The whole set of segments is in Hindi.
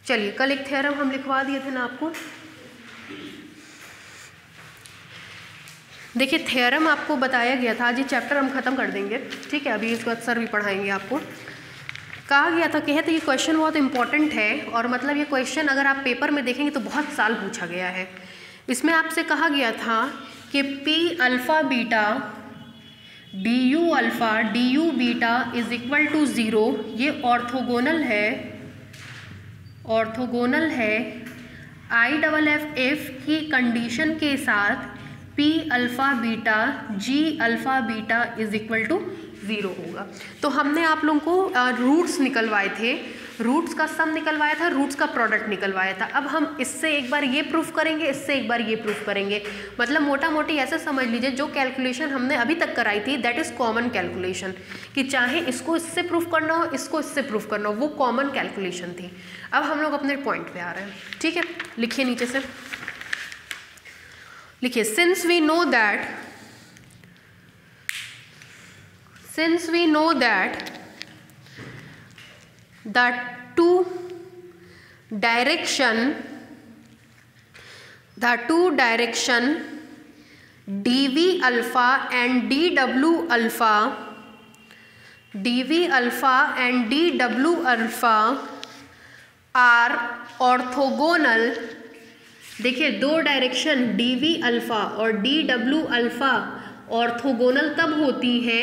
चलिए, कल एक थ्योरम हम लिखवा दिए थे ना आपको। देखिए, थ्योरम आपको बताया गया था, आज ये चैप्टर हम ख़त्म कर देंगे, ठीक है। अभी इसके बाद सर भी पढ़ाएंगे आपको। कहा गया था, कहते ये क्वेश्चन बहुत इंपॉर्टेंट है, और मतलब ये क्वेश्चन अगर आप पेपर में देखेंगे तो बहुत साल पूछा गया है। इसमें आपसे कहा गया था कि P alpha beta D U alpha D U beta is equal to zero, ये ऑर्थोगोनल है आई डबल एफ एफ की कंडीशन के साथ P alpha beta G alpha beta is equal to zero होगा। तो हमने आप लोगों को रूट्स निकलवाए थे, रूट्स का सम निकलवाया था, रूट्स का प्रोडक्ट निकलवाया था। अब हम इससे एक बार ये प्रूफ करेंगे, इससे एक बार ये प्रूफ करेंगे। मतलब मोटा मोटी ऐसे समझ लीजिए, जो कैलकुलेशन हमने अभी तक कराई थी दैट इज़ कॉमन कैलकुलेशन, कि चाहे इसको इससे प्रूफ करना हो, इसको इससे प्रूफ करना हो, वो कॉमन कैलकुलेशन थी। अब हम लोग अपने पॉइंट पे आ रहे हैं, ठीक है। लिखिए नीचे से, लिखिए, since we know that the two direction dv alpha and dw alpha are orthogonal। देखिए, दो डायरेक्शन डी वी अल्फ़ा और डी डब्ल्यू अल्फ़ा ऑर्थोगोनल तब होती है,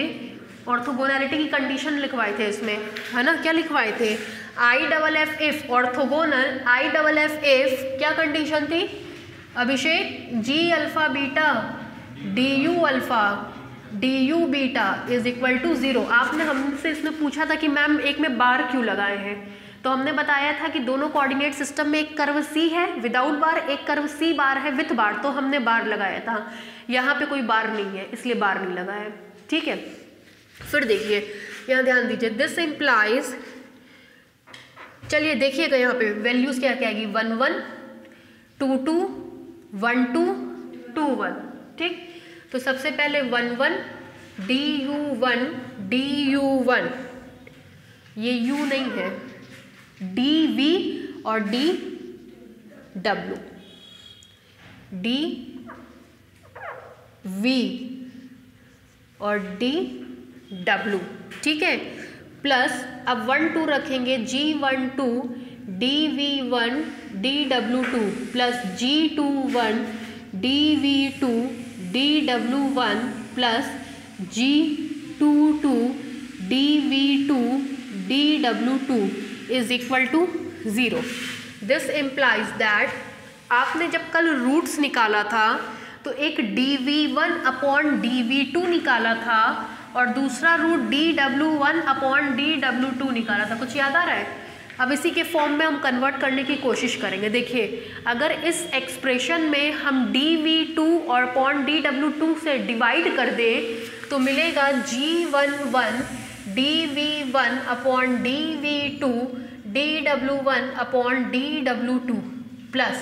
ऑर्थोगोनैलिटी की कंडीशन लिखवाए थे इसमें, है ना। क्या लिखवाए थे? I double F F orthogonal, I double F F क्या कंडीशन थी Abhishek? G alpha beta D U alpha D U beta is equal to zero. आपने हमसे इसमें पूछा था कि मैम एक में बार क्यों लगाए हैं, तो हमने बताया था कि दोनों कोऑर्डिनेट सिस्टम में एक कर्व सी है विदाउट बार, एक कर्व सी बार है विथ बार, तो हमने बार लगाया था। यहाँ पे कोई बार नहीं है इसलिए बार नहीं लगाया, ठीक है। फिर देखिए, यहाँ ध्यान दीजिए, दिस इम्प्लाइज, चलिए देखिएगा यहाँ पे वैल्यूज क्या क्या आएगी, 1 1 2 2 1 2 2 1, ठीक। तो सबसे पहले 1 1 डी यू 1, ये यू नहीं है, डी वी और डी डब्ल्यू, डी वी और डी डब्ल्यू, ठीक है। प्लस अब 1 2 रखेंगे, G 1 2 D V 1 D W 2 plus G 2 1 D V 2 D W 1 plus G 2 2 D V 2 D W 2 is equal to zero. This implies that, आपने जब कल रूट्स निकाला था तो एक dv1 अपॉन dv2 निकाला था और दूसरा रूट dw1 अपॉन dw2 निकाला था, कुछ याद आ रहा है? अब इसी के फॉर्म में हम कन्वर्ट करने की कोशिश करेंगे। देखिए, अगर इस एक्सप्रेशन में हम dv2 और अपॉन dw2 से डिवाइड कर दें तो मिलेगा g11 dv1 upon dv2 dw1 upon dw2 plus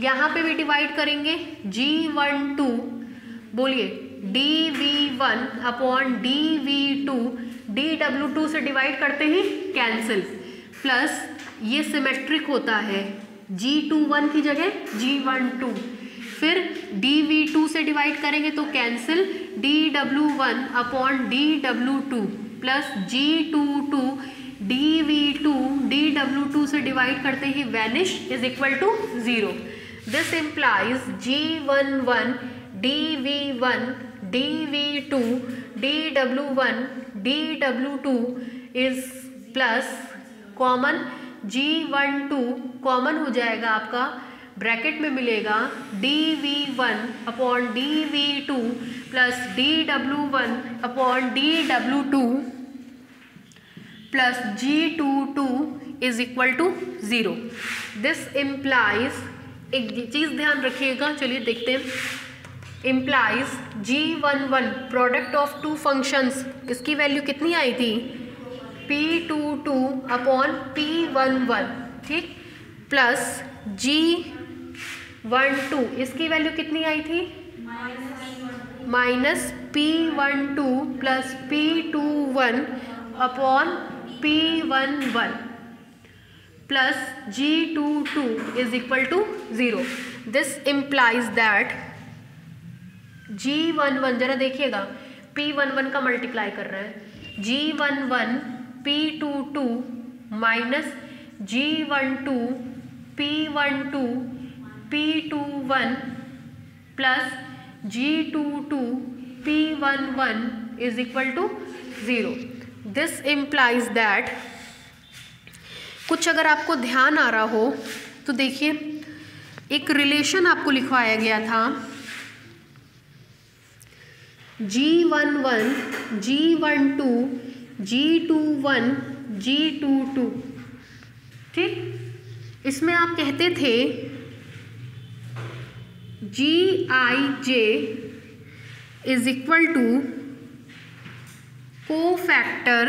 यहाँ पे भी डिवाइड करेंगे g12, बोलिए dv1 अपॉन dv2 dw2 से डिवाइड करते ही कैंसिल, प्लस ये सिमेट्रिक होता है g21 की जगह g12, फिर dv2 से डिवाइड करेंगे तो cancel, dw1 upon dw2 plus g22 dv2 dw2 से डिवाइड करते ही vanish is equal to zero. This implies g11 dv1 dv2 dw1 dw2 is plus common g12 common हो जाएगा आपका, ब्रैकेट में मिलेगा dv1 upon dv2 plus dw1 upon dw2 plus g22 is equal to zero. This implies, एक चीज़ ध्यान रखिएगा, चलिए देखते हैं, implies g11 product of two functions, इसकी वैल्यू कितनी आई थी? p22 अपॉन p11, ठीक, प्लस g12 इसकी वैल्यू कितनी आई थी? Minus p12 plus p21 upon p11 plus G22 is equal to 0. This implies that G11, जरा देखिएगा, P11 का मल्टीप्लाई कर रहे हैं, G11 P22 minus G12 P12 P21 plus G22 P11 is equal to 0. This implies that, कुछ अगर आपको ध्यान आ रहा हो तो देखिए, एक रिलेशन आपको लिखवाया गया था, G11 G12 G21 G22, ठीक। इसमें आप कहते थे Gij is equal to cofactor,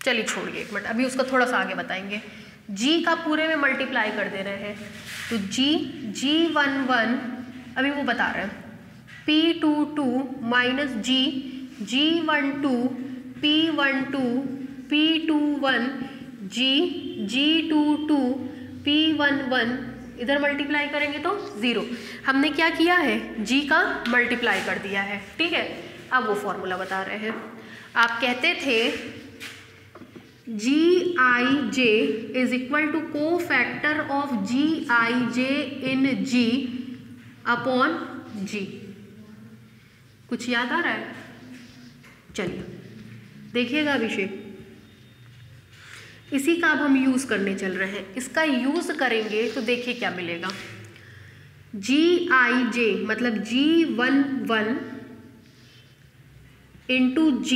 चलिए छोड़िए एक मिनट, अभी उसका थोड़ा सा आगे बताएंगे। G का पूरे में मल्टीप्लाई कर दे रहे हैं, तो G11 अभी वो बता रहे हैं, P22 minus G12 P12 P21 G22 P11, इधर मल्टीप्लाई करेंगे तो 0। हमने क्या किया है, G का मल्टीप्लाई कर दिया है, ठीक है। अब वो फॉर्मूला बता रहे हैं, आप कहते थे Gij is equal to cofactor of Gij in G upon G। कुछ याद आ रहा है? चलिए देखिएगा अभिषेक, इसी का अब हम यूज करने चल रहे हैं। इसका यूज करेंगे तो देखिए क्या मिलेगा, Gij मतलब G11 into G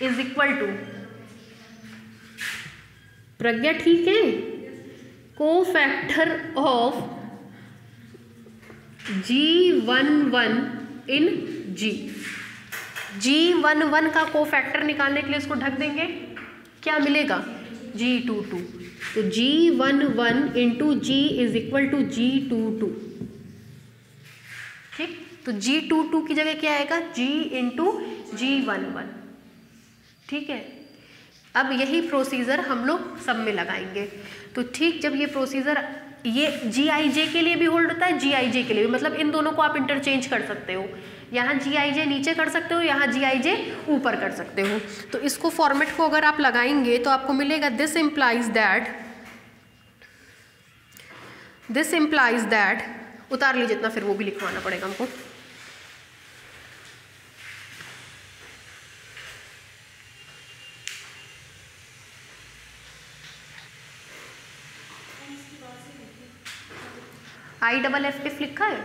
is equal to, Pragya ठीक है, को factor of G11 in G। G11 का को फैक्टर निकालने के लिए इसको ढक देंगे, क्या मिलेगा, G22। तो G11 into G is equal to G22, ठीक। तो G22 की जगह क्या आएगा, G इंटू G11, ठीक है। अब यही प्रोसीजर हम लोग सब में लगाएंगे, तो ठीक, जब ये प्रोसीजर ये Gij के लिए भी होल्ड होता है, Gij के लिए भी, मतलब इन दोनों को आप इंटरचेंज कर सकते हो, यहाँ Gij नीचे कर सकते हो, यहाँ Gij ऊपर कर सकते हो। तो इसको फॉर्मेट को अगर आप लगाएंगे तो आपको मिलेगा दिस इम्प्लाइज दैट, उतार लीजिए जितना, फिर वो भी लिखवाना पड़ेगा हमको। IFF लिखा है,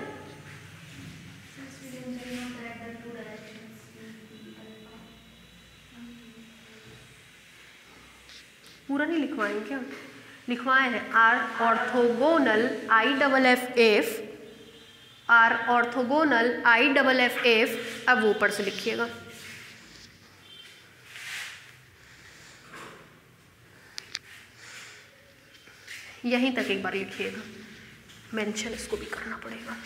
पूरा नहीं लिखवाएं क्या, लिखवाए हैं, are orthogonal IFF, are orthogonal IFF। अब वो ऊपर से लिखिएगा, यहीं तक एक बार लिखिएगा, मेंशन इसको भी करना पड़ेगा।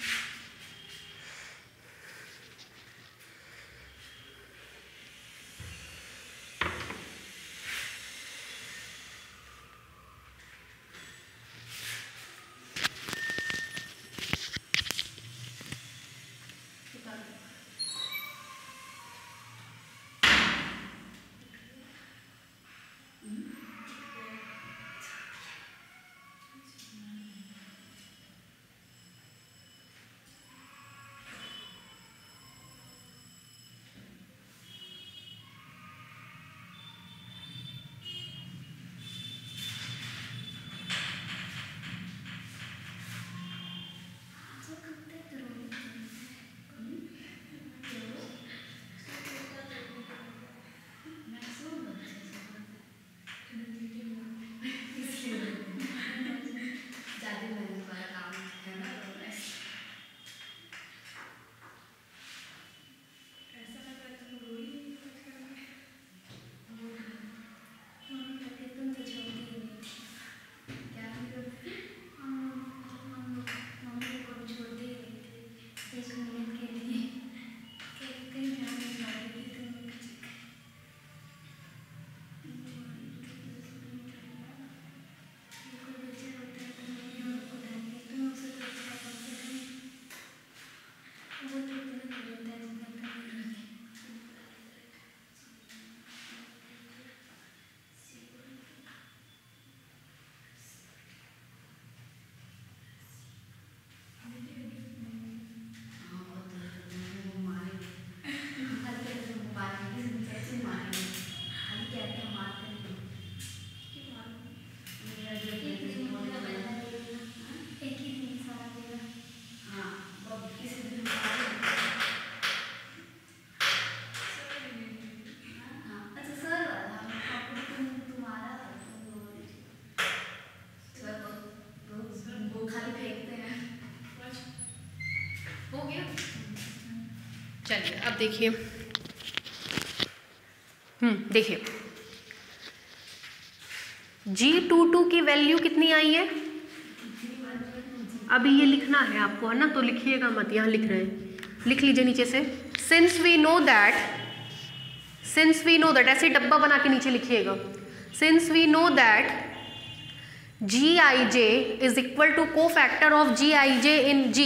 है। अब देखिए, देखिए G22 की वैल्यू कितनी आई है? अभी ये लिखना है आपको, है ना, तो लिखिएगा मत, यहाँ लिख रहे हैं, लिख लीजिए नीचे से। सिंस वी नो दैट, ऐसे डब्बा बना के नीचे लिखिएगा। Since we know that Gij is equal to cofactor of Gij in G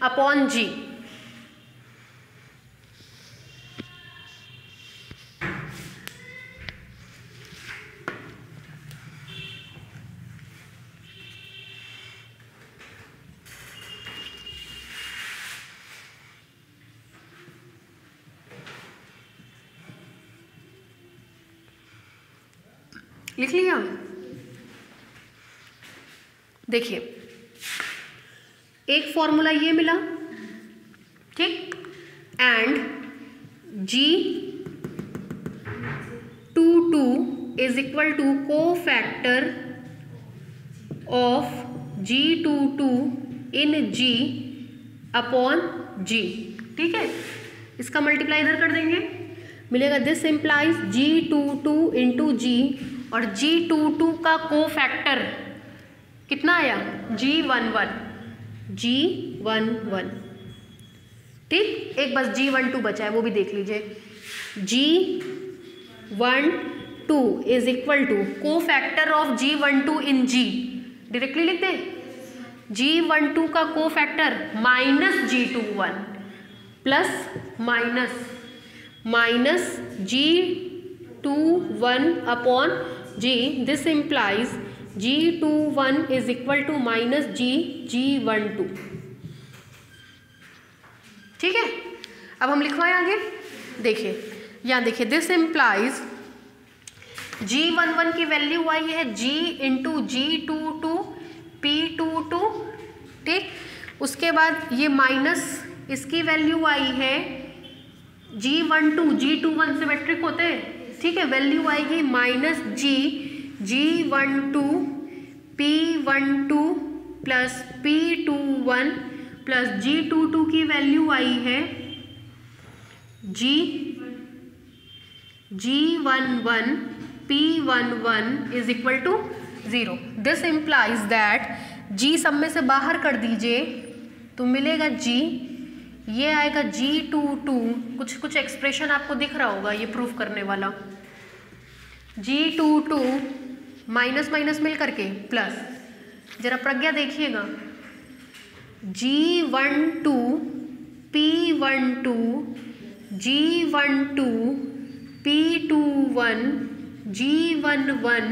upon G। लिख लिया? देखिए एक फॉर्मूला ये मिला, ठीक, and G22 is equal to cofactor of G22 in G upon G, ठीक है। इसका मल्टीप्लाई इधर कर देंगे, मिलेगा this implies G22 into G, और G22 का को फैक्टर कितना आया? G11, ठीक। एक बस G12 बचा है, वो भी देख लीजिए। G12 is equal to cofactor of G12 in G, directly लिख दे। G12 का cofactor minus G21 plus minus G21 upon G, this implies G21 is equal to minus G12, ठीक है। अब हम लिखवाएं आगे, देखिए यहाँ देखिए, दिस इम्प्लाइज G11 की वैल्यू आई है G इंटू G22 P22, ठीक। उसके बाद ये माइनस इसकी वैल्यू आई है G21 सिमेट्रिक होते हैं, ठीक है। वैल्यू आएगी minus G12 P12 plus P21 plus G22 की वैल्यू आई है G11 P11 is equal to 0। This implies that G सब में से बाहर कर दीजिए तो मिलेगा G, ये आएगा G22, कुछ एक्सप्रेशन आपको दिख रहा होगा ये प्रूफ करने वाला। G22 माइनस माइनस मिल करके प्लस, जरा प्रज्ञा देखिएगा, G12 P12 G12 P21 G11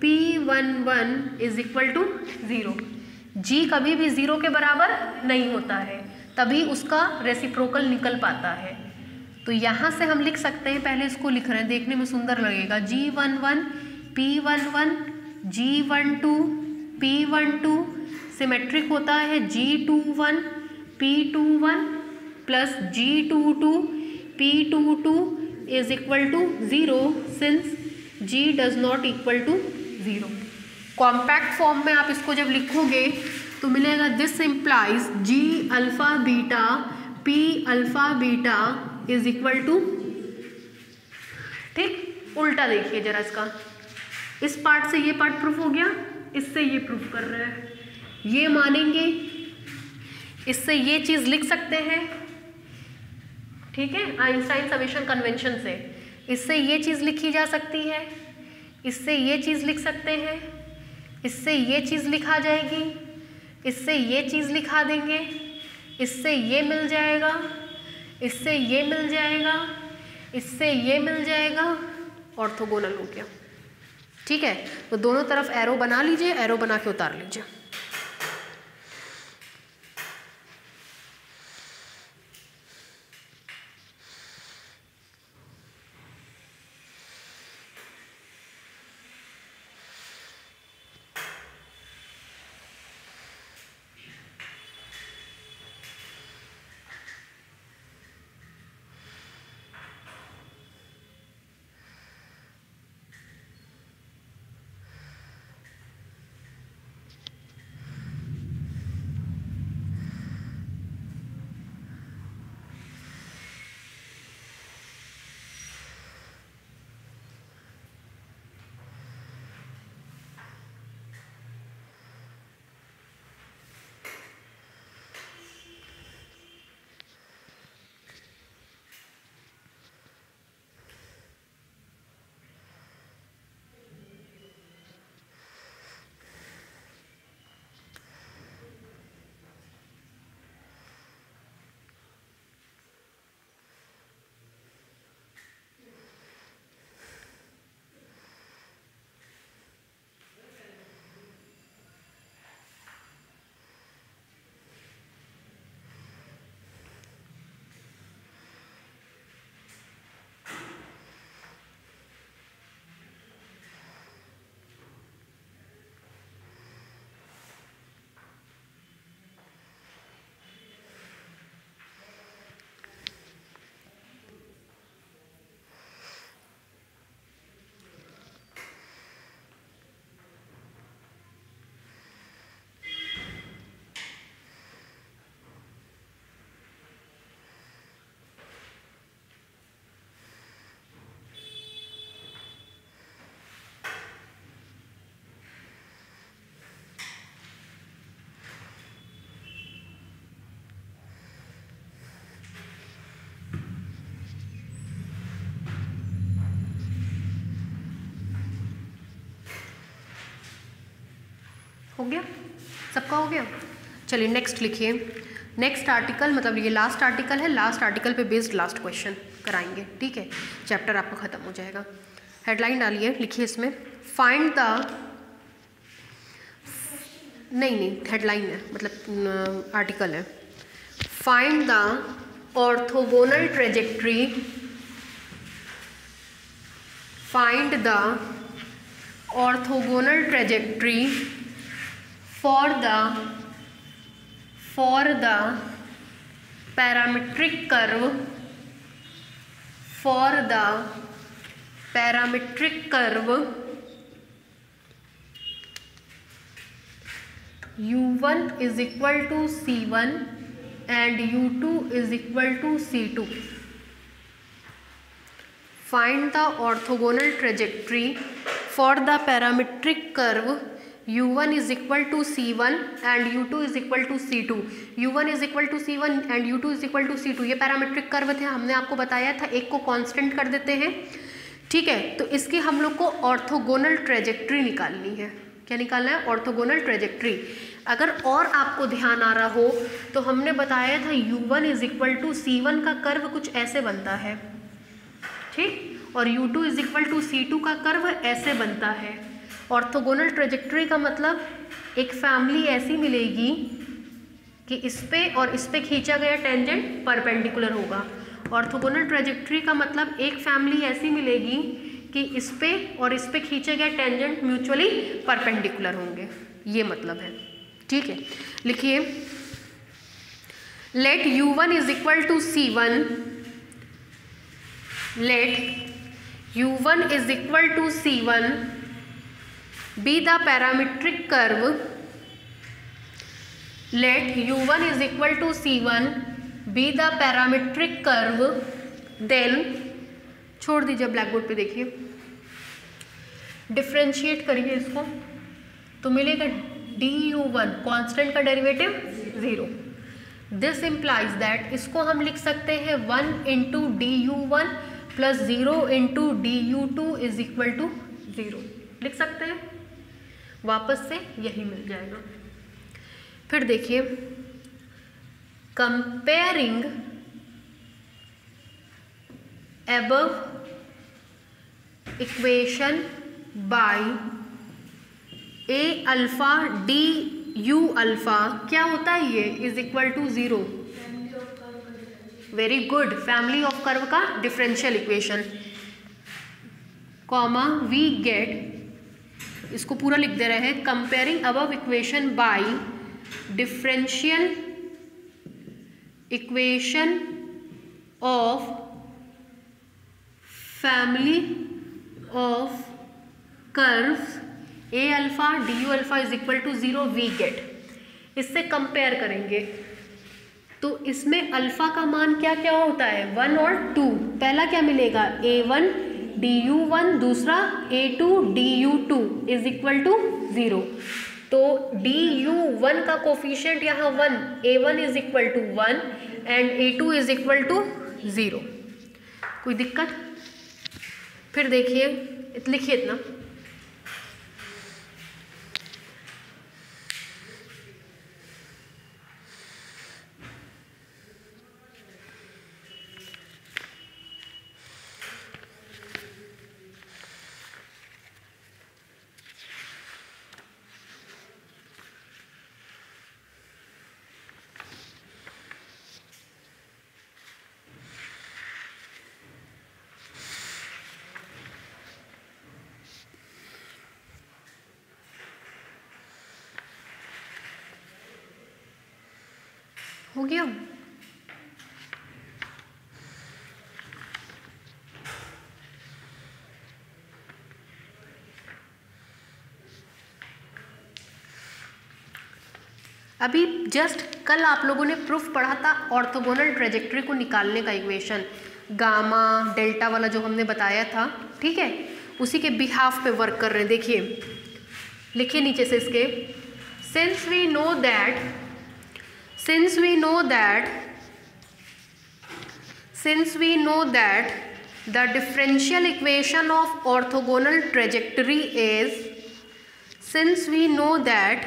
P11 is equal to 0। G कभी भी 0 के बराबर नहीं होता है, तभी उसका रेसिप्रोकल निकल पाता है। तो यहाँ से हम लिख सकते हैं, पहले इसको लिख रहे हैं, देखने में सुंदर लगेगा। G11 P11 G12 P12 symmetric होता है G21 P21 plus G22 P22 is equal to 0 since G does not equal to 0। Compact form में आप इसको जब लिखोगे तो मिलेगा this implies G alpha beta P alpha beta is equal to, ठीक। उल्टा देखिए जरा इसका, इस पार्ट से ये पार्ट प्रूफ हो गया, इससे ये प्रूफ कर रहे हैं, ये मानेंगे, इससे ये चीज़ लिख सकते हैं, ठीक है, आइंस्टाइन समेशन कन्वेंशन से। इससे ये चीज़ लिखी जा सकती है, इससे ये चीज़ लिख सकते हैं, इससे ये चीज़ लिखा जाएगी, इससे ये चीज़ लिखा देंगे, इससे ये मिल जाएगा, इससे ये मिल जाएगा, इससे ये मिल जाएगा, ऑर्थोगोनल हो गया, ठीक है। तो दोनों तरफ एरो बना लीजिए, एरो बना के उतार लीजिए। हो गया, सबका हो गया। चलिए नेक्स्ट लिखिए। नेक्स्ट आर्टिकल मतलब ये लास्ट आर्टिकल है, लास्ट आर्टिकल पे बेस्ड लास्ट क्वेश्चन कराएंगे, ठीक है। चैप्टर आपका ख़त्म हो जाएगा। हेडलाइन डालिए, लिखिए इसमें फाइंड द, नहीं हेडलाइन है मतलब आर्टिकल है। Find the orthogonal trajectory, find the orthogonal trajectory for the parametric curve, for the parametric curve u1 is equal to c1 and u2 is equal to c2. Find the orthogonal trajectory for the parametric curve u1 is equal to c1 and u2 is equal to c2. u1 is equal to c1 and u2 is equal to c2 ये पैरामीट्रिक कर्व थे, हमने आपको बताया था। एक को कांस्टेंट कर देते हैं, ठीक है। तो इसकी हम लोग को ऑर्थोगोनल ट्रेजेक्ट्री निकालनी है। क्या निकालना है? Orthogonal trajectory. अगर और आपको ध्यान आ रहा हो तो हमने बताया था u1 is equal to c1 का कर्व कुछ ऐसे बनता है, ठीक, और u2 is equal to c2 का कर्व ऐसे बनता है। ऑर्थोगोनल ट्रेजेक्ट्री का मतलब एक फैमिली ऐसी मिलेगी कि इस पे और इस पे खींचा गया टेंजेंट परपेंडिकुलर होगा। ऑर्थोगोनल ट्रेजेक्ट्री का मतलब एक फैमिली ऐसी मिलेगी कि इस पे और इस पे खींचे गए टेंजेंट म्यूचुअली परपेंडिकुलर होंगे, ये मतलब है, ठीक है। लिखिए let u1 is equal to c1, let u1 is equal to c1 be the parametric curve, let u1 is equal to c1 be the parametric curve, then छोड़ दीजिए, ब्लैक बोर्ड पे देखिए, डिफ्रेंशिएट करिए इसको तो मिलेगा du1 कांस्टेंट का डेरिवेटिव 0। दिस इम्प्लाइज दैट इसको हम लिख सकते हैं 1 into du1 plus 0 into du2 is equal to 0, लिख सकते हैं। वापस से यही मिल जाएगा। फिर देखिए comparing above equation by a alpha d u alpha, क्या होता है ये, is equal to 0। Very good, family of curve का differential equation, comma we get, इसको पूरा लिख दे रहे हैं, comparing above equation by differential equation of family of curves A alpha D U alpha is equal to 0 we get. इससे कंपेयर करेंगे तो इसमें अल्फा का मान क्या क्या होता है, 1 और 2। पहला क्या मिलेगा, a1 du1, दूसरा a2 du2 is equal to 0। तो du1 का कोफिशिएंट यहाँ 1, a1 is equal to 1 and a2 is equal to 0। कोई दिक्कत? फिर देखिए, लिखिए इतना, हो गया। अभी जस्ट कल आप लोगों ने प्रूफ पढ़ा था ऑर्थोगोनल ट्रेजेक्ट्री को निकालने का इक्वेशन, गामा डेल्टा वाला जो हमने बताया था, ठीक है, उसी के बिहाफ पे वर्क कर रहे हैं। देखिए लिखिए नीचे से इसके, since we know that the differential equation of orthogonal trajectory is, since we know that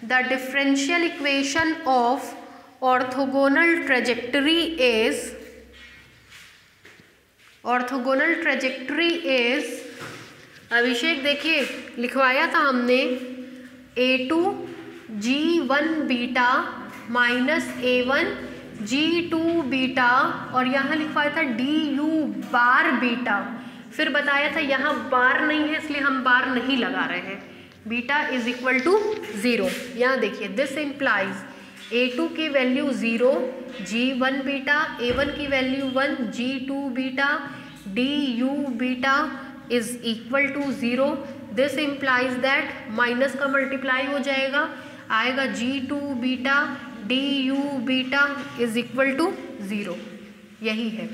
the differential equation of orthogonal trajectory is Abhishek देखिए लिखवाया था हमने A2 G1 beta minus A1 G2 beta और यहाँ लिखवाया था DU बार बीटा। फिर बताया था यहाँ बार नहीं है इसलिए हम बार नहीं लगा रहे हैं। Beta is equal to 0। यहाँ देखिए दिस इम्प्लाइज A2 की वैल्यू 0, G1 बीटा, A1 की value 1, G2 beta, DU beta is equal to 0। This implies that minus का मल्टीप्लाई हो जाएगा, आएगा G2 beta DU beta is equal to 0। यही है,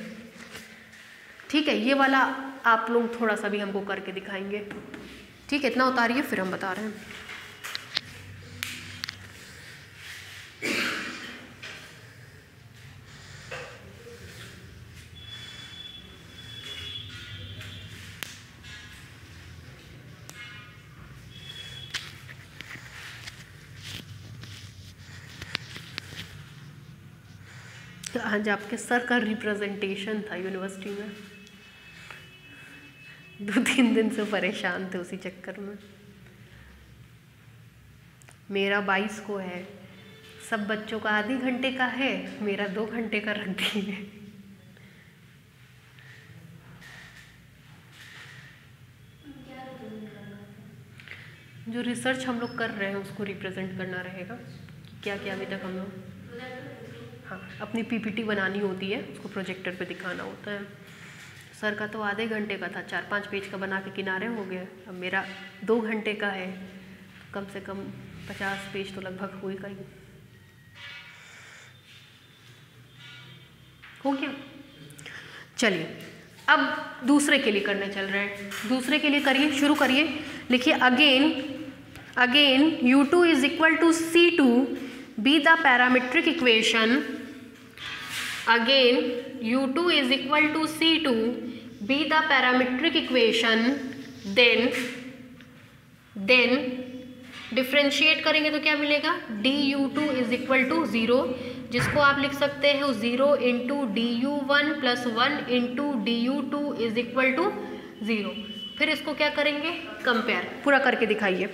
ठीक है। ये वाला आप लोग थोड़ा सा भी हमको करके दिखाएंगे, ठीक है। इतना उतारिए फिर हम बता रहे हैं। आज आपके सर का रिप्रेजेंटेशन था यूनिवर्सिटी में, 2-3 दिन से परेशान थे उसी चक्कर में। मेरा 22 को है, सब बच्चों का आधे घंटे का है, मेरा 2 घंटे का रख दिए। जो रिसर्च हम लोग कर रहे हैं उसको रिप्रेजेंट करना रहेगा। क्या क्या अभी तक हम लोग, हाँ, अपनी PPT बनानी होती है, उसको प्रोजेक्टर पे दिखाना होता है। सर का तो आधे घंटे का था, 4-5 पेज का बना के किनारे हो गया। अब मेरा 2 घंटे का है, कम से कम 50 पेज तो लगभग होगा ही। हो गया। चलिए अब दूसरे के लिए करने चल रहे हैं। दूसरे के लिए करिए, शुरू करिए। लिखिए again U2 is equal to C2 be the parametric equation. Again U2 is equal to C2 be the parametric equation, then differentiate करेंगे तो क्या मिलेगा, DU2 is equal to 0, जिसको आप लिख सकते हैं 0 into DU1 plus 1 into DU2 is equal to 0। फिर इसको क्या करेंगे, कंपेयर। पूरा करके दिखाइए।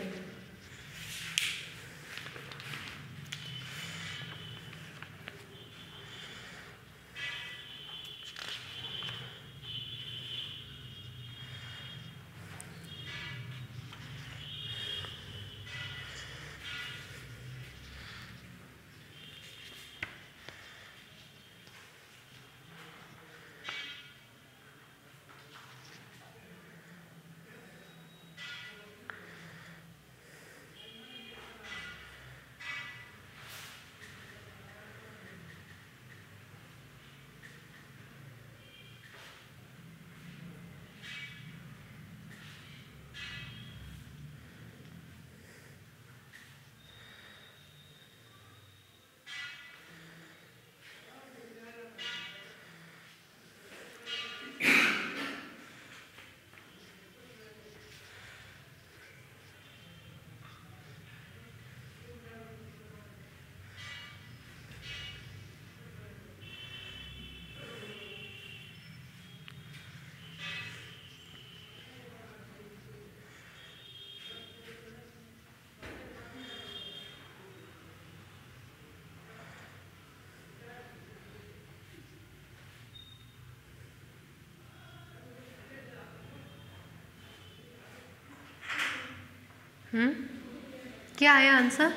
क्या आया answer,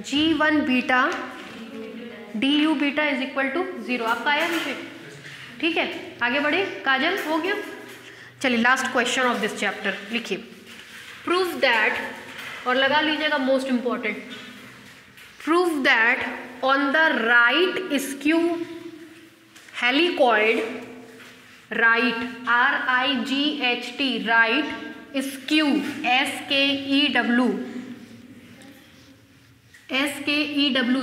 G1 beta DU beta is equal to 0। आपका आया नीचे, ठीक है। आगे बढ़े, काजल हो गया। चलिए last question of this chapter लिखिए। प्रूव दैट, और लगा लीजिएगा most important, prove that on the right skew helicoid, right RIGHT, right skew SKEW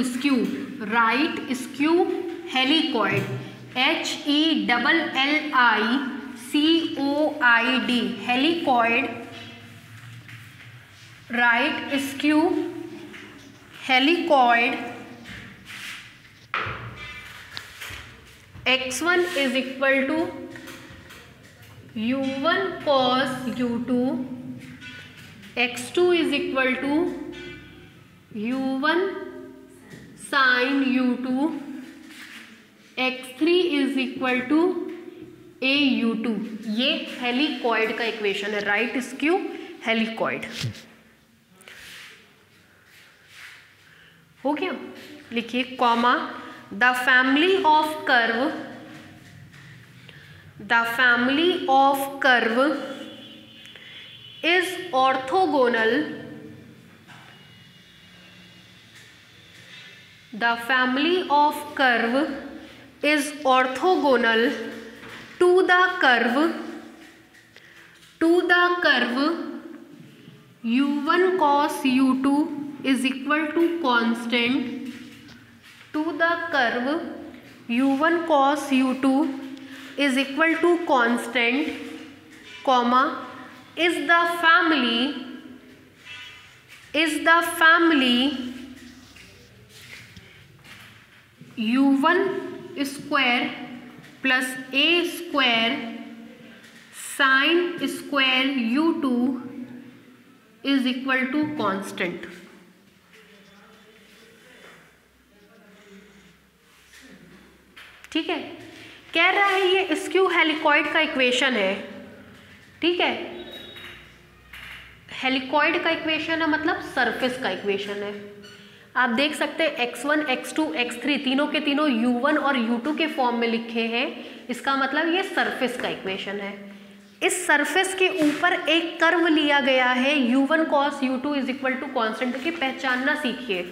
skew, right skew helicoid HELLICOID helicoid right skew helicoid x1 is equal to u1 cos u2, x2 is equal to u1 sin u2, x3 is equal to au2। ये हेलिकॉइड का इक्वेशन है, राइट स्क्यू हेलिकॉइड। हो गया, लिखिए comma the family of curve is orthogonal, the family of curve is orthogonal to the curve u1 cos u2 is equal to constant, to the curve u1 cos u2 is equal to constant, comma is the family u1 square plus a square sin square u2 is equal to constant। ठीक है, कह रहा है ये स्क्यू हेलिकॉइड का इक्वेशन है। ठीक है, हेलिकॉइड का इक्वेशन है मतलब सरफेस का इक्वेशन है। आप देख सकते हैं x1, x2, x3 तीनों के तीनों u1 और u2 के फॉर्म में लिखे हैं। इसका मतलब ये सरफेस का इक्वेशन है। इस सरफेस के ऊपर एक कर्व लिया गया है u1 cos u2 is equal to constant की पहचानना सीखिए।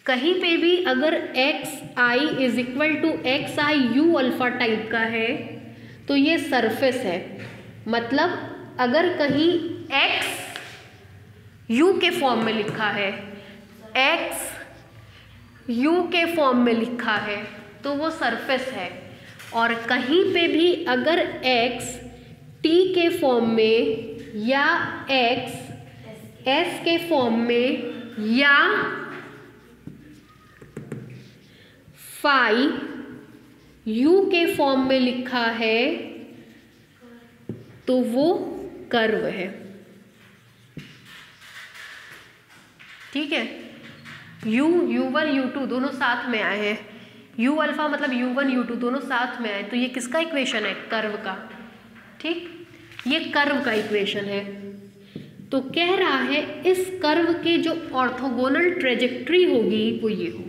कहीं पे भी अगर xi is equal to xi u alpha type का है तो ये सरफेस है। मतलब अगर कहीं x u के फॉर्म में लिखा है, x u के फॉर्म में लिखा है तो वो सरफेस है। और कहीं पे भी अगर x t के फॉर्म में या x s के फॉर्म में या फाई u के फॉर्म में लिखा है तो वो कर्व है। ठीक है, u1 u2 दोनों साथ में आए हैं, u अल्फा मतलब u1 u2 दोनों साथ में आए, तो ये किसका इक्वेशन है? कर्व का। ठीक, ये कर्व का इक्वेशन है। तो कह रहा है इस कर्व के जो ऑर्थोगोनल ट्रेजेक्ट्री होगी वो ये होगी।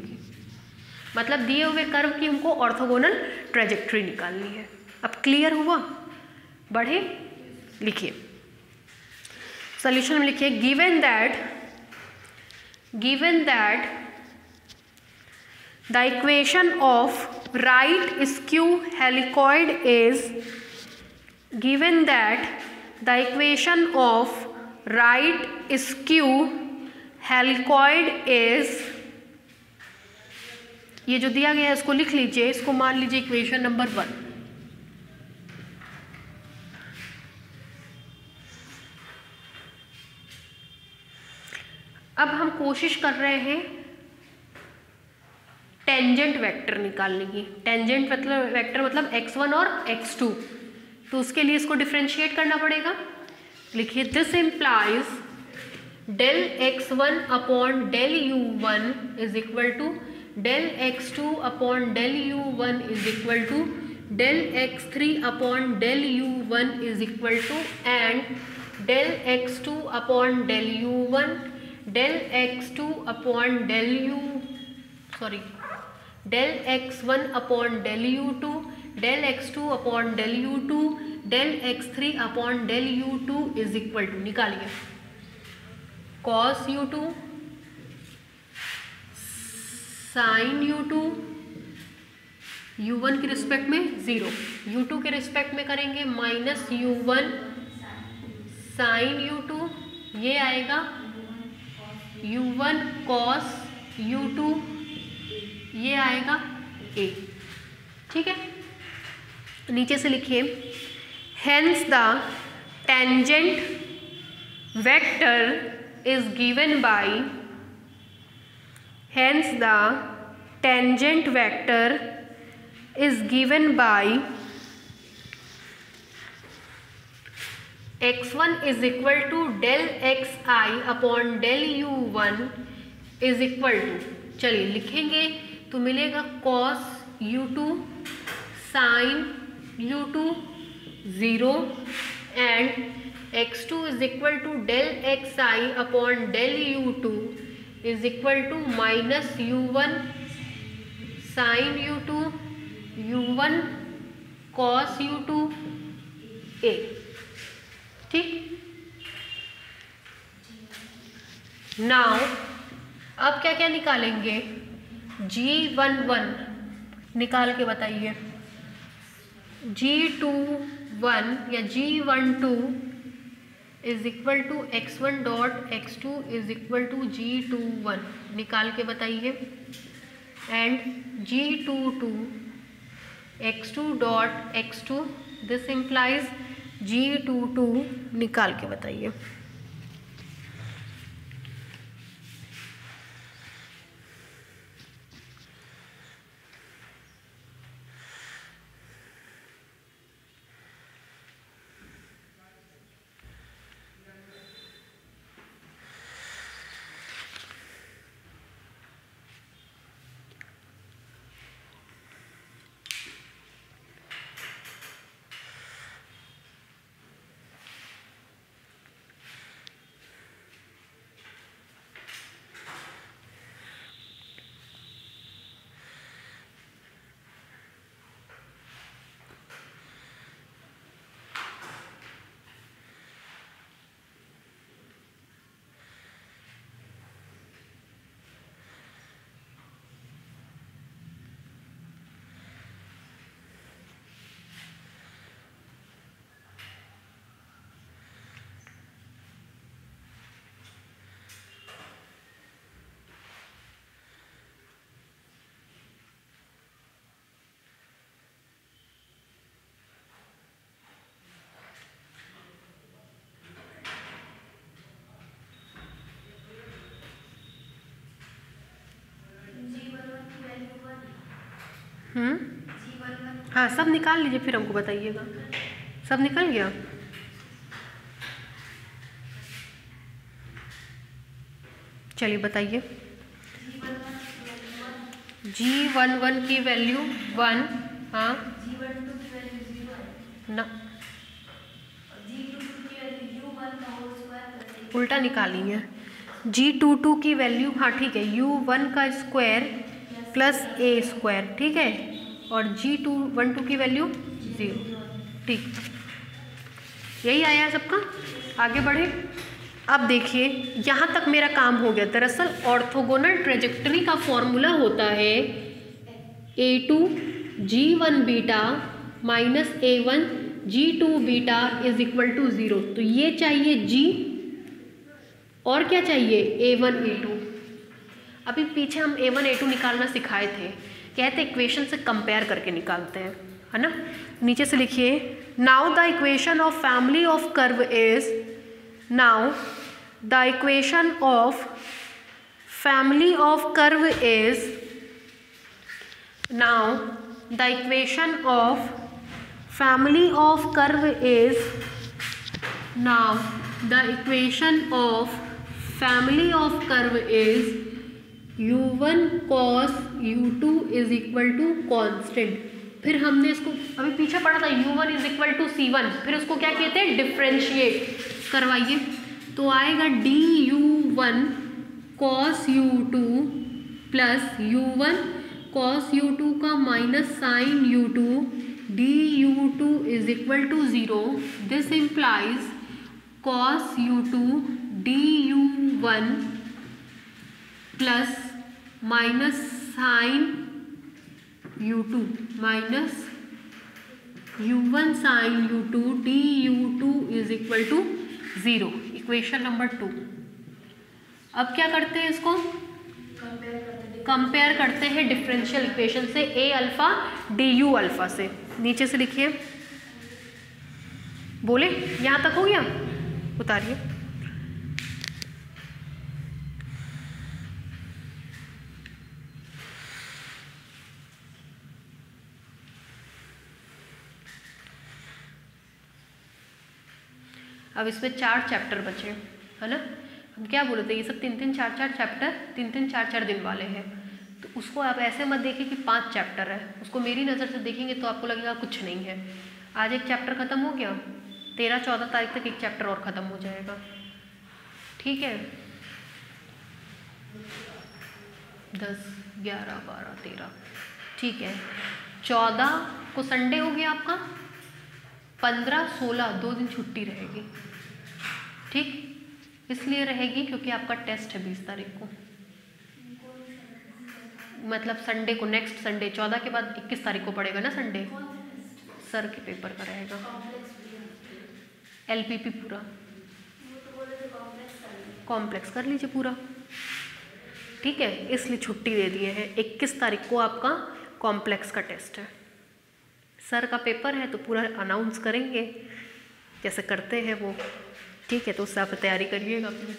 मतलब दिए हुए कर्व की हमको ऑर्थोगोनल ट्रेजेक्ट्री निकालनी है। अब क्लियर हुआ? बढ़े, लिखिए सॉल्यूशन में लिखिए given that the equation of right skew helicoid is given that the equation of right skew helicoid is, ये जो दिया गया है इसको लिख लीजिए, इसको मान लीजिए इक्वेशन नंबर 1। अब हम कोशिश कर रहे हैं टेंजेंट वेक्टर निकालने की। टेंजेंट वेक्टर मतलब x1 और x2, तो उसके लिए इसको डिफ्रेंशिएट करना पड़ेगा। लिखिए this implies del x1 upon del u1 is equal to del x2 upon del u1 is equal to del x3 upon del u1 is equal to and del x2 upon del u1 del x2 upon del x1 upon del u2 del x2 upon del u2 del x3 upon del u2 is equal to, निकालिए cos u2 sin u2, u1 के रिस्पेक्ट में 0, u2 के रिस्पेक्ट में करेंगे माइनस u1 sin u2, ये आएगा u1 cos u2, ये आएगा a। ठीक है, नीचे से लिखिए hence the tangent vector is given by, hence the tangent vector is given by x1 is equal to del xi upon del u1 is equal to, चलिए लिखेंगे तो मिलेगा cos u2 sin u2 0 and x2 is equal to del xi upon del u2 is equal to minus u1 sin u2 u1 cos u2 a। ठीक, नाउ अब क्या क्या निकालेंगे, G11 निकाल के बताइए। G21 या G12 is equal to x1 dot x2 is equal to G21 निकाल के बताइए, and G22 x2 dot x2 this implies G22 निकाल के बताइए। हाँ, सब निकाल लीजिए फिर हमको बताइएगा। सब निकल गया? चलिए बताइए। G11 की वैल्यू 1, हाँ G12 की वैल्यू 0 है ना, G22 की वैल्यू U1 का होल स्क्वायर उल्टा निकाली है। G22 की वैल्यू, हाँ ठीक है, U1 का स्क्वायर प्लस a स्क्वायर, ठीक है, और G12 की वैल्यू 0, ठीक, यही आया है सबका। आगे बढ़े। अब देखिए यहाँ तक मेरा काम हो गया। दरअसल ऑर्थोगोनल ट्रेजेक्टरी का फॉर्मूला होता है a2 G1 beta minus a1 G2 beta is equal to 0। तो ये चाहिए G और क्या चाहिए a1 a2। अभी पीछे हम a1 a2 निकालना सिखाए थे, कहते इक्वेशन से कंपेयर करके निकालते हैं, है ना। नीचे से लिखिए, now the equation of family of curve is, now the equation of family of curve is, now the equation of family of curve is, now the equation of family of curve is u1 cos u2 is equal to constant. फिर हमने इसको अभी पीछे पढ़ा था, u1 is equal to c1, फिर उसको क्या कहते हैं, डिफ्रेंशिएट करवाइए। तो आएगा du1 cos u2 plus u1 cos u2 का minus sine u2 du2 is equal to 0। This implies cos u2 du1 plus minus sine u2 minus u1 sine u2 du2 is equal to 0। Equation number 2। अब क्या करते हैं, इसको कंपेयर करते हैं डिफरेंशियल इक्वेशन से, a अल्फा du अल्फा से। नीचे से लिखिए, बोले यहाँ तक हो गया, उतारिए। अब इसमें 4 चैप्टर बचे, है ना। हम क्या बोले थे, ये सब 3-3, 4-4 चैप्टर 3-3, 4-4 दिन वाले हैं। तो उसको आप ऐसे मत देखिए कि 5 चैप्टर है, उसको मेरी नज़र से देखेंगे तो आपको लगेगा कुछ नहीं है। आज एक चैप्टर ख़त्म हो गया, 13-14 तारीख तक एक चैप्टर और ख़त्म हो जाएगा, ठीक है। 10, 11, 12, 13, ठीक है। 14 को संडे हो गया आपका, 15, 16 2 दिन छुट्टी रहेगी, ठीक। इसलिए रहेगी क्योंकि आपका टेस्ट है 20 तारीख को, मतलब संडे को, नेक्स्ट संडे 14 के बाद 21 तारीख को पड़ेगा ना संडे, सर के पेपर का रहेगा, LPP पूरा कॉम्प्लेक्स कर लीजिए पूरा, ठीक है। इसलिए छुट्टी दे दिए हैं। 21 तारीख को आपका कॉम्प्लेक्स का टेस्ट है, सर का पेपर है तो पूरा अनाउंस करेंगे जैसे करते हैं वो, ठीक है। तो उससे आप तैयारी करिएगा अपनी।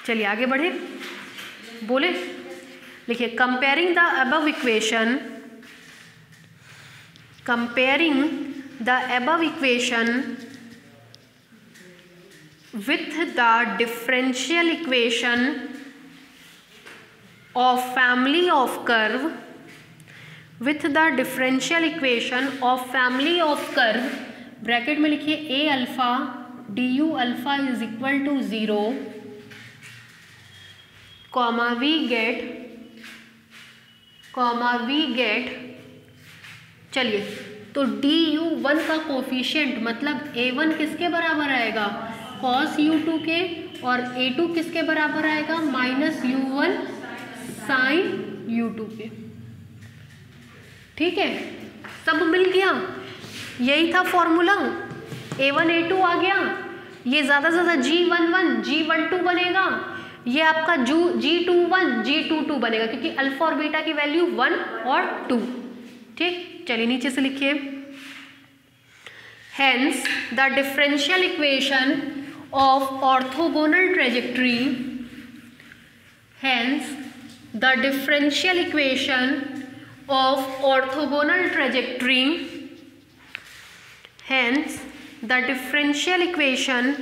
चलिए आगे बढ़े, बोले, लिखिए comparing the above equation, comparing the above equation with the differential equation of family of curve, with the differential equation of family of curve, bracket में लिखिए a alpha du alpha is equal to 0, comma we get, चलिए तो du1 का कोफिशिएंट मतलब a1 किसके बराबर आएगा, cos u2 के, और a2 किसके बराबर आएगा, माइनस u1 sin u2 के, ठीक है। सब मिल गया, यही था फॉर्मूला, a1 a2 आ गया, ये ज़्यादा से ज़्यादा g11 g12 बनेगा, ये आपका g21 g22 बनेगा क्योंकि अल्फा और बीटा की वैल्यू 1 और 2, ठीक। चलिए नीचे से लिखिए, hence the differential equation of orthogonal trajectory, hence the differential equation of orthogonal trajectory, hence the differential equation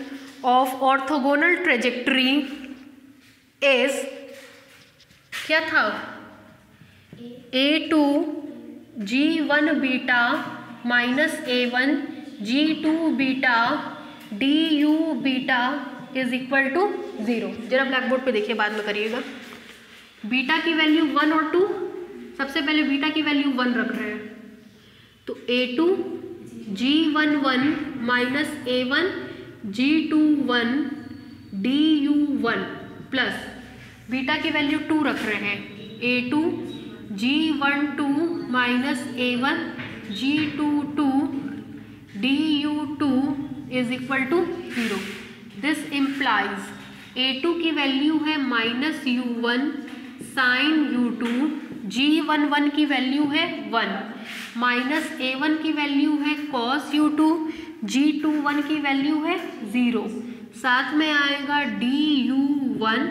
of orthogonal trajectory is, क्या था, a2 g1 beta minus a1 g2 beta du beta is equal to 0। जरा ब्लैक बोर्ड पे देखिए, बाद में करिएगा। बीटा की वैल्यू 1 और 2, सबसे पहले बीटा की वैल्यू 1 रख रहे हैं, तो a2 g11 minus a1 g21 du1 plus beta की वैल्यू 2 रख रहे हैं, a2 g12 minus a1 g22 du2 is equal to 0। This implies a2 की वैल्यू है minus u1 sine u2, g11 की वैल्यू है 1, माइनस a1 की वैल्यू है cos u2, g21 की वैल्यू है 0, साथ में आएगा du1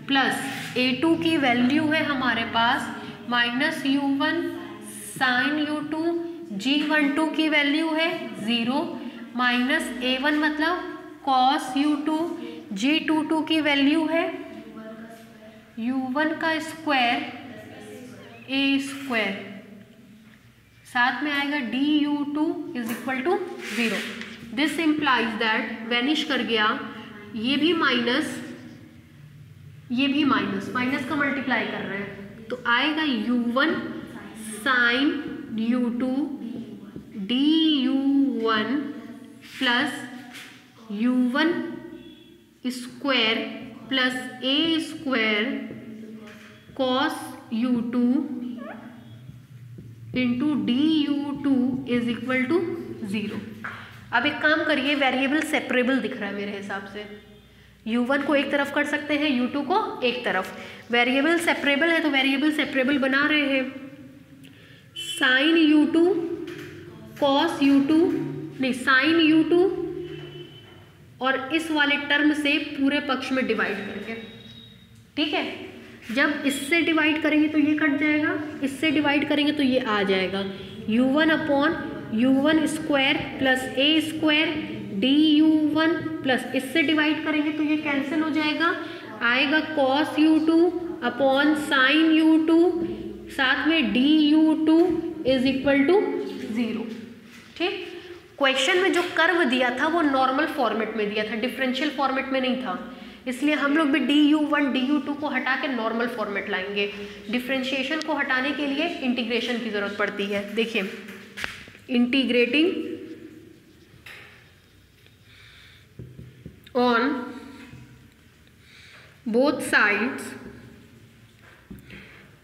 प्लस a2 की वैल्यू है हमारे पास minus u1 sine u2, g12 की वैल्यू है 0, माइनस a1 मतलब cos u2, g22 की वैल्यू है u1 का स्क्वायर a स्क्वायर, साथ में आएगा du2 is equal to 0। This implies that, vanish कर गया, ये भी माइनस, ये भी माइनस, माइनस का मल्टीप्लाई कर रहे हैं, तो आएगा u1 sine u2 du1 plus u1 square plus a square cos u2 into du2 is equal to 0। अब एक काम करिए, वेरिएबल सेपरेबल दिख रहा है मेरे हिसाब से, u1 को एक तरफ कर सकते हैं, u2 को एक तरफ, वेरिएबल सेपरेबल है तो वेरिएबल सेपरेबल बना रहे हैं, साइन u2 cos u2 नहीं साइन u2 और इस वाले टर्म से पूरे पक्ष में डिवाइड करके, ठीक है। जब इससे डिवाइड करेंगे तो ये कट जाएगा, इससे डिवाइड करेंगे तो ये आ जाएगा u1 upon u1 square plus a square du1 plus इससे डिवाइड करेंगे तो ये कैंसिल हो जाएगा, आएगा cos u2 upon sin u2, साथ में du2 इज इक्वल टू 0। ठीक, क्वेश्चन में जो कर्व दिया था वो नॉर्मल फॉर्मेट में दिया था, डिफरेंशियल फॉर्मेट में नहीं था, इसलिए हम लोग भी du1 du2 को हटा के नॉर्मल फॉर्मेट लाएंगे। डिफरेंशिएशन को हटाने के लिए इंटीग्रेशन की जरूरत पड़ती है। देखिए, integrating on both sides,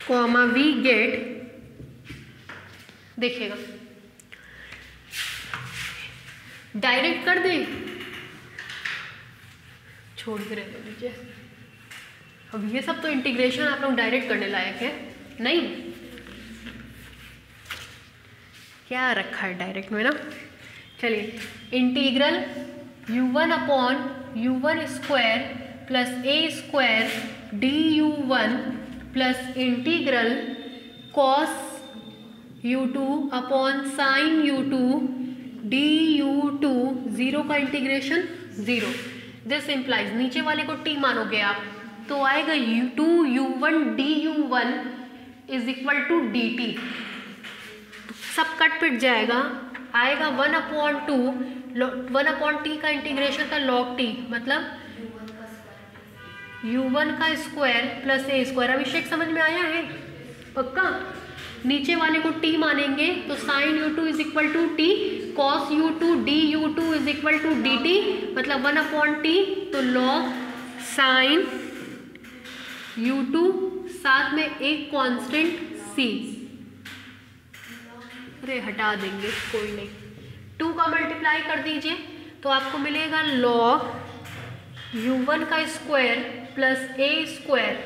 comma we get, देखिएगा डायरेक्ट कर दें, छोड़ के रह दीजिए। अब ये सब तो इंटीग्रेशन आप लोग डायरेक्ट करने लायक है नहीं, क्या रखा है डायरेक्ट में ना। चलिए, integral u1 upon u1 square plus a square du1 plus integral cos u2 upon sin u2 du2, 0 का इंटीग्रेशन 0। दिस इम्प्लाइज, नीचे वाले को t मानोगे आप तो आएगा u1 du1 is equal to dt, सब कट पिट जाएगा, आएगा 1/2 का इंटीग्रेशन का log t, मतलब u1 का स्क्वायर प्लस a स्क्वायर। अभिषेक समझ में आया है पक्का? नीचे वाले को t मानेंगे तो sin u2 is equal to t, cos u2 du2 is equal to dt, मतलब 1/t, तो log sin u2, साथ में एक कांस्टेंट c, अरे हटा देंगे कोई नहीं, 2 का मल्टीप्लाई कर दीजिए तो आपको मिलेगा log u1 का स्क्वायर प्लस a स्क्वायर,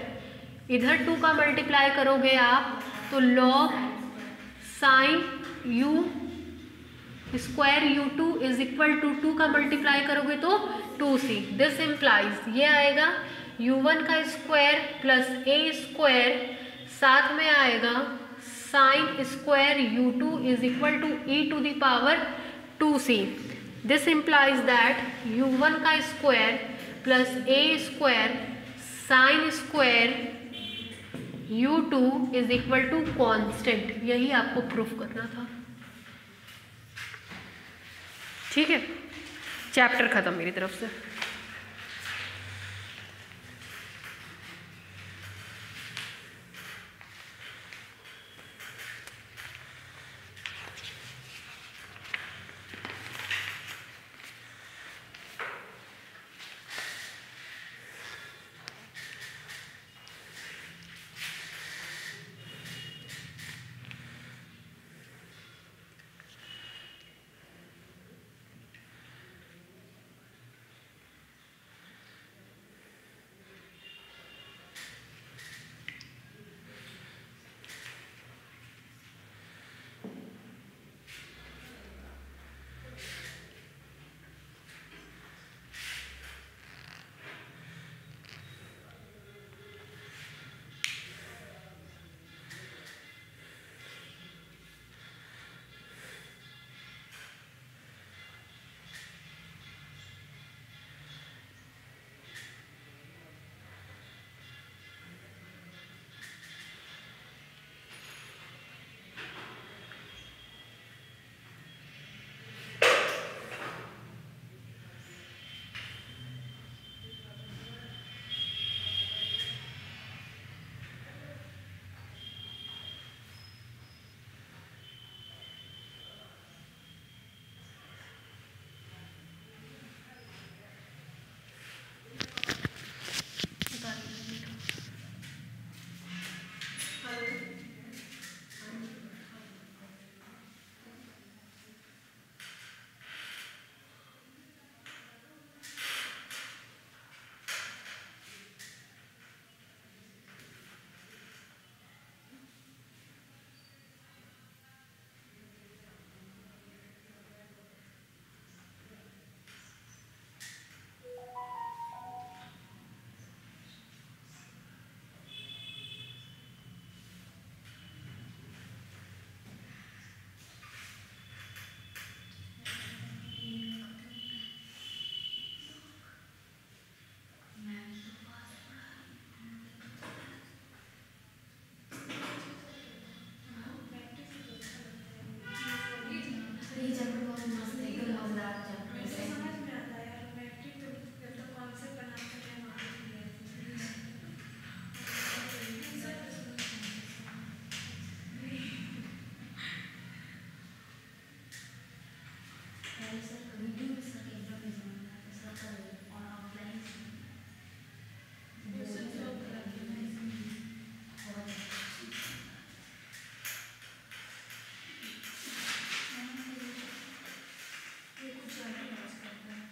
इधर 2 का मल्टीप्लाई करोगे आप तो log sin u square u2 is equal to 2 का मल्टीप्लाई करोगे तो 2c। दिस इम्प्लाइज ये आएगा u1 का स्क्वायर प्लस a स्क्वायर, साथ में आएगा sin square u2 is equal to e to the power 2c। This implies that u1 का square plus a square sin square u2 is equal to constant, यही आपको प्रूफ करना था। ठीक है, चैप्टर खत्म मेरी तरफ से। पहले सर कभी भी सर केंद्र में जाना है सर कर और ऑफलाइन ये कुछ ज़्यादा लॉस करता है।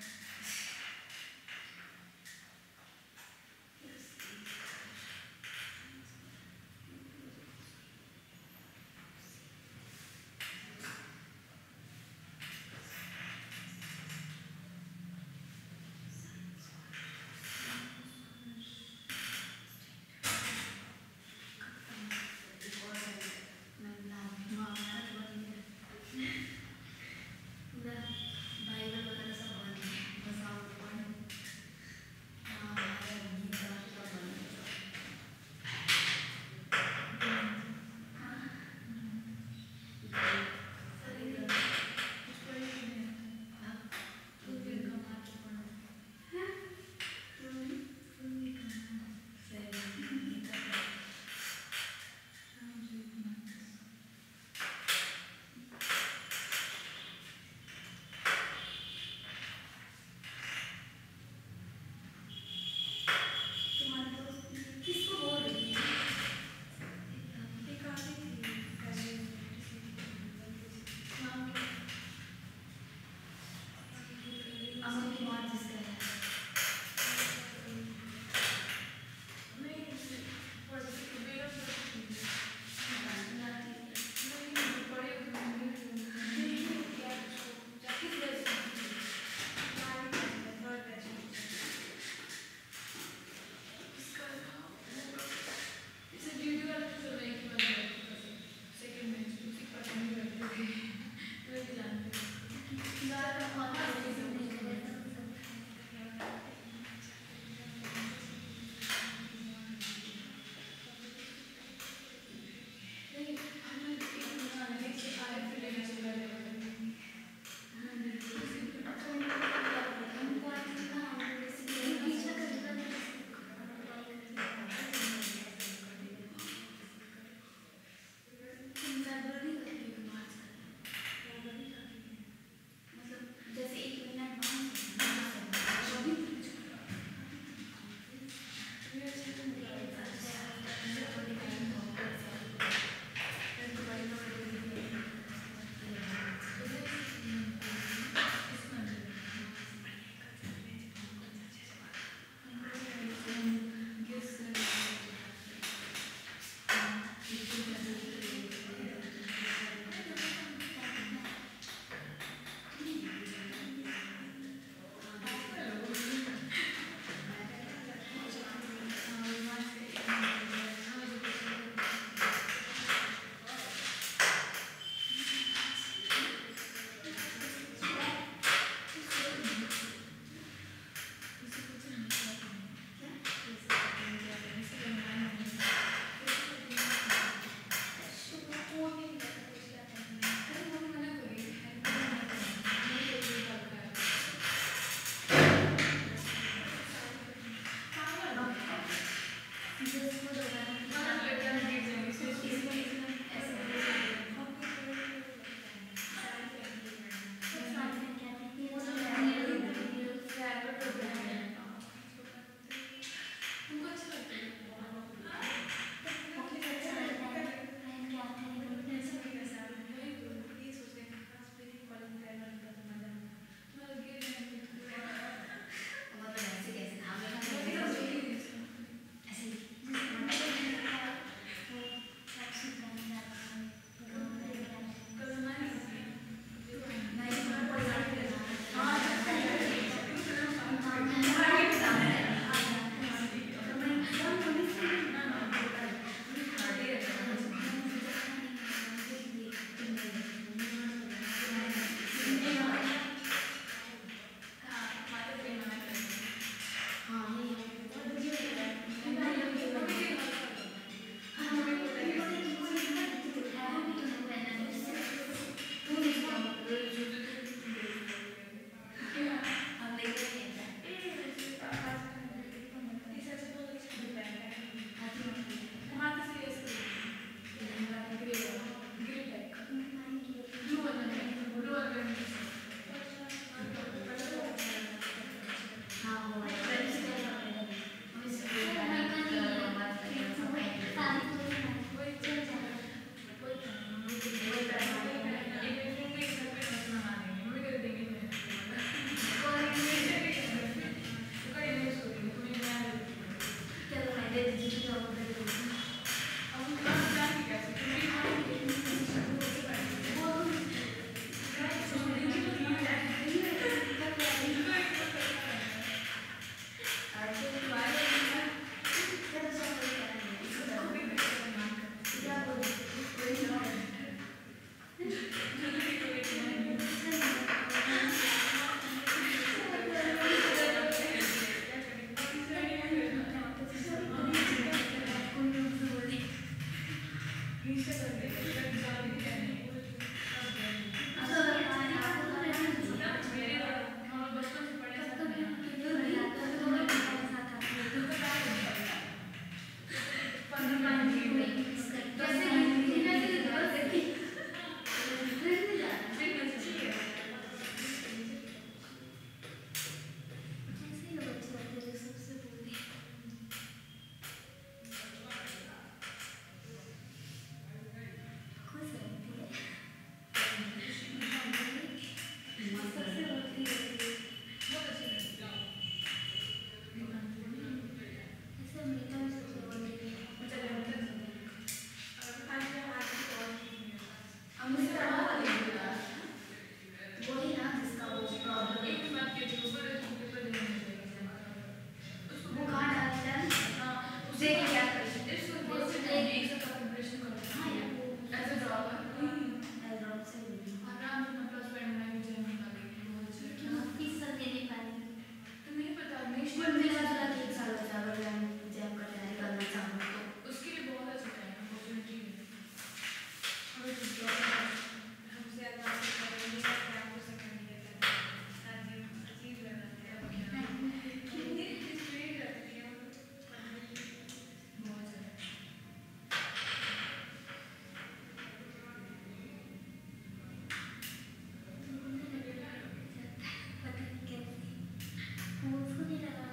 फोन नहीं लगा